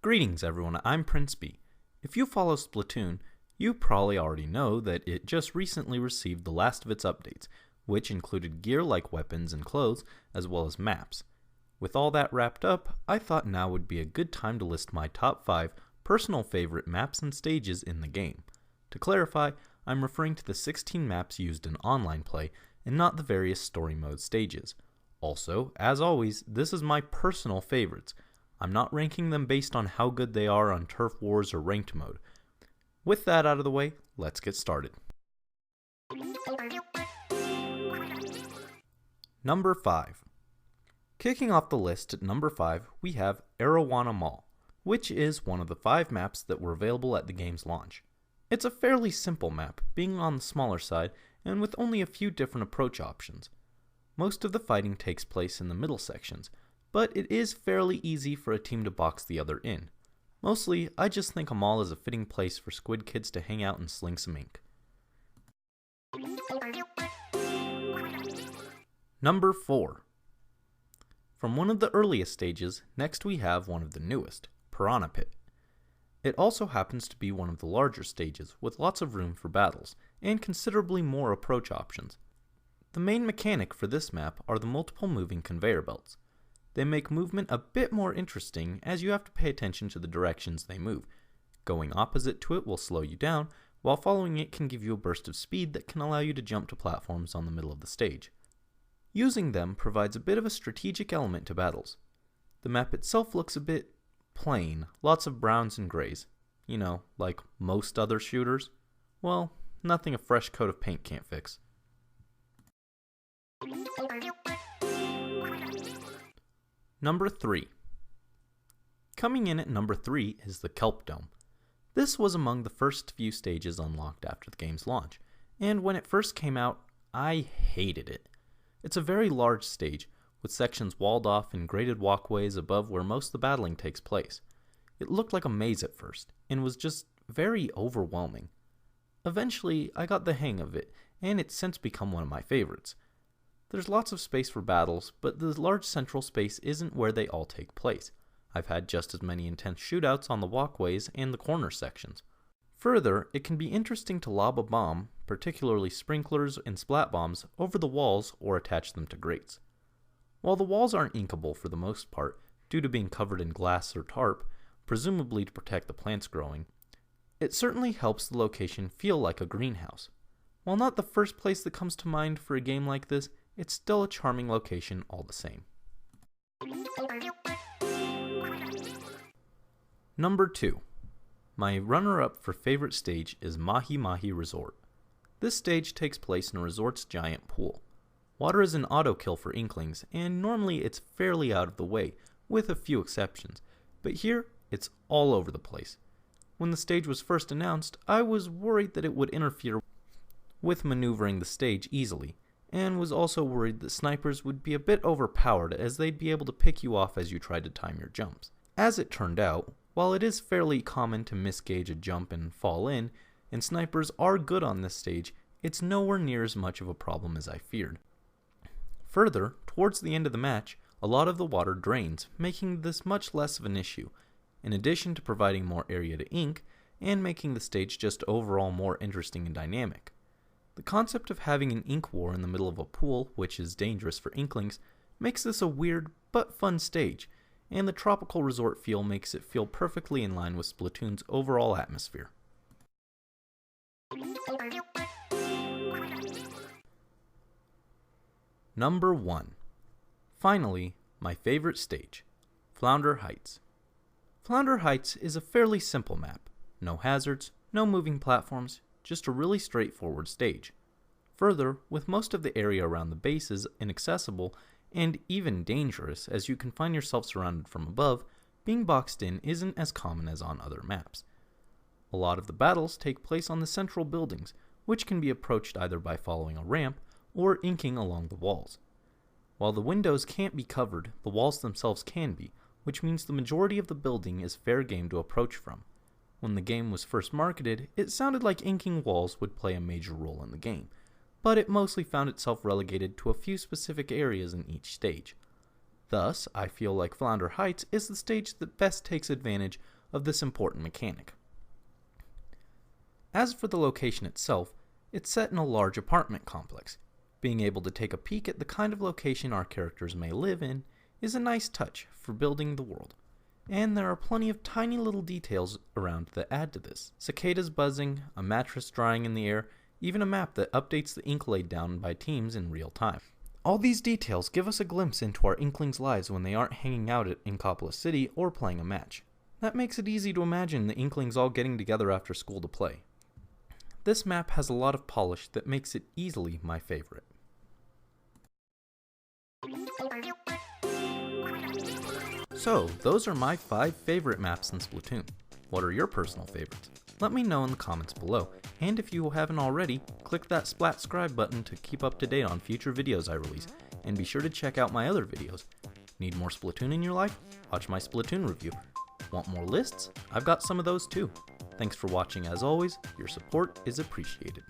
Greetings everyone, I'm Prince B. If you follow Splatoon, you probably already know that it just recently received the last of its updates, which included gear like weapons and clothes, as well as maps. With all that wrapped up, I thought now would be a good time to list my top 5 personal favorite maps and stages in the game. To clarify, I'm referring to the 16 maps used in online play and not the various story mode stages. Also, as always, this is my personal favorites. I'm not ranking them based on how good they are on Turf Wars or Ranked mode. With that out of the way, let's get started. Number 5. Kicking off the list at number 5, we have Arowana Mall, which is one of the 5 maps that were available at the game's launch. It's a fairly simple map, being on the smaller side and with only a few different approach options. Most of the fighting takes place in the middle sections, but it is fairly easy for a team to box the other in. Mostly, I just think a mall is a fitting place for squid kids to hang out and sling some ink. Number 4. From one of the earliest stages, next we have one of the newest, Piranha Pit. It also happens to be one of the larger stages, with lots of room for battles, and considerably more approach options. The main mechanic for this map are the multiple moving conveyor belts. They make movement a bit more interesting as you have to pay attention to the directions they move. Going opposite to it will slow you down, while following it can give you a burst of speed that can allow you to jump to platforms on the middle of the stage. Using them provides a bit of a strategic element to battles. The map itself looks a bit plain, lots of browns and grays. You know, like most other shooters. Well, nothing a fresh coat of paint can't fix. Number 3. Coming in at number 3 is the Kelp Dome. This was among the first few stages unlocked after the game's launch, and when it first came out, I hated it. It's a very large stage, with sections walled off and graded walkways above where most of the battling takes place. It looked like a maze at first, and was just very overwhelming. Eventually, I got the hang of it, and it's since become one of my favorites. There's lots of space for battles, but the large central space isn't where they all take place. I've had just as many intense shootouts on the walkways and the corner sections. Further, it can be interesting to lob a bomb, particularly sprinklers and splat bombs, over the walls or attach them to grates. While the walls aren't inkable for the most part, due to being covered in glass or tarp, presumably to protect the plants growing, it certainly helps the location feel like a greenhouse. While not the first place that comes to mind for a game like this, it's still a charming location all the same. Number 2. My runner-up for favorite stage is Mahi Resort. This stage takes place in a resort's giant pool. Water is an auto-kill for Inklings, and normally it's fairly out of the way, with a few exceptions, but here it's all over the place. When the stage was first announced, I was worried that it would interfere with maneuvering the stage easily, and was also worried that snipers would be a bit overpowered as they'd be able to pick you off as you tried to time your jumps. As it turned out, while it is fairly common to misgauge a jump and fall in, and snipers are good on this stage, it's nowhere near as much of a problem as I feared. Further, towards the end of the match, a lot of the water drains, making this much less of an issue, in addition to providing more area to ink, and making the stage just overall more interesting and dynamic. The concept of having an ink war in the middle of a pool, which is dangerous for Inklings, makes this a weird but fun stage, and the tropical resort feel makes it feel perfectly in line with Splatoon's overall atmosphere. Number 1. Finally, my favorite stage, Flounder Heights. Flounder Heights is a fairly simple map. No hazards, no moving platforms, just a really straightforward stage. Further, with most of the area around the bases inaccessible and even dangerous as you can find yourself surrounded from above, being boxed in isn't as common as on other maps. A lot of the battles take place on the central buildings, which can be approached either by following a ramp or inking along the walls. While the windows can't be covered, the walls themselves can be, which means the majority of the building is fair game to approach from. When the game was first marketed, it sounded like inking walls would play a major role in the game, but it mostly found itself relegated to a few specific areas in each stage. Thus, I feel like Flounder Heights is the stage that best takes advantage of this important mechanic. As for the location itself, it's set in a large apartment complex. Being able to take a peek at the kind of location our characters may live in is a nice touch for building the world. And there are plenty of tiny little details around that add to this. Cicadas buzzing, a mattress drying in the air, even a map that updates the ink laid down by teams in real time. All these details give us a glimpse into our Inklings' lives when they aren't hanging out in Inkopolis City or playing a match. That makes it easy to imagine the Inklings all getting together after school to play. This map has a lot of polish that makes it easily my favorite. So, those are my 5 favorite maps in Splatoon. What are your personal favorites? Let me know in the comments below, and if you haven't already, click that Splat-scribe button to keep up to date on future videos I release, and be sure to check out my other videos. Need more Splatoon in your life? Watch my Splatoon review. Want more lists? I've got some of those too. Thanks for watching as always, your support is appreciated.